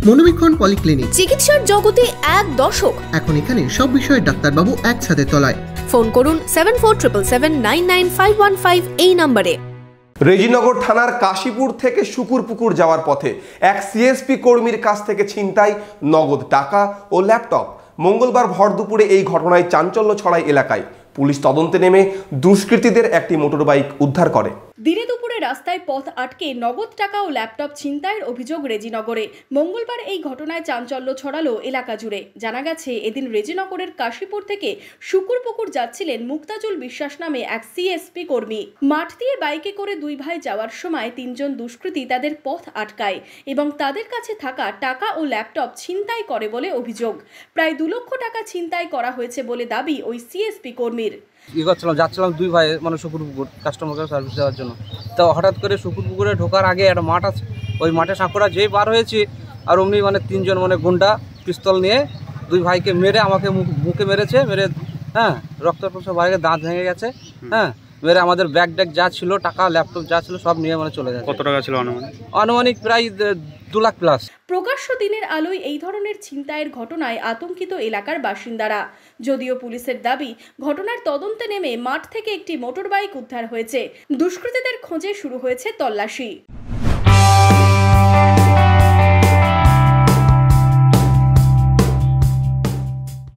মনোবীক্ষণ polyclinic, চিকিৎসার জগতে এক দশক। এখন এখানে সব বিষয়ে ডাক্তারবাবু একসাথে তলায়। ফোন করুন 7477799515 এই নম্বরে। রেজিনগর থানার কাশীপুর থেকে শুকুরপুকুর যাওয়ার পথে এক সিএসপি কর্মীর কাছ থেকে ছিনতাই নগদ টাকা ও ল্যাপটপ। মঙ্গলবার ভর দুপুরে এই ঘটনায় চাঞ্চল্য ছড়ায় এলাকায়। পুলিশ তদন্তে নেমে দুষ্কৃতীদের একটি মোটরবাইক উদ্ধার করে। দিনে দুপুরে রাস্তায় পথ আটকে নগদ টাকা ও ল্যাপটপ ছিনতাইয়ের অভিযোগ রেজিনগরে। মঙ্গলবার এই ঘটনায় চাঞ্চল্য ছড়ালো এলাকা জুড়ে। জানা গেছে, এদিন রেজিনগরের কাশীপুর থেকে শুকুরপুকুর যাচ্ছিলেন মুক্তাজুল বিশ্বাস নামে এক সিএসপি কর্মী। মাঠ দিয়ে বাইকে করে দুই ভাই যাওয়ার সময় তিনজন দুষ্কৃতী তাদের পথ আটকায় এবং তাদের কাছে থাকা টাকা ও ল্যাপটপ ছিনতাই করে বলে অভিযোগ। প্রায় 2 লক্ষ টাকা ছিনতাই করা হয়েছে বলে দাবি ওই সিএসপি কর্মীর। যাচ্ছিলাম দুই ভাই শুকুরপুকুর কাস্টমার সার্ভিস দেওয়ার জন্য। তো হঠাৎ করে শুকুরপুকুরে ঢোকার আগে একটা মাঠ আছে, ওই মাঠে সাঁকড়া যেই বার হয়েছি আর অমনি তিনজন গুন্ডা পিস্তল নিয়ে দুই ভাইকে মেরে আমাকে মুখে মেরেছে। মেরে রক্ত বাইরে দাঁত ভেঙে গেছে। মেরে আমাদের ব্যাগ ট্যাগ যা ছিল, টাকা ল্যাপটপ যা ছিল সব নিয়ে চলে গেছে। কত টাকা ছিল আনুমানিক প্রায় 2 লাখ প্লাস। প্রকাশ্য দিনের আলোয় এই ধরনের ছিনতাইয়ের ঘটনায় আতঙ্কিত এলাকার বাসিন্দারা। যদিও পুলিশের দাবি, ঘটনার তদন্তে নেমে মাঠ থেকে একটি মোটরবাইক উদ্ধার হয়েছে। দুষ্কৃতীদের খোঁজে শুরু হয়েছে তল্লাশি।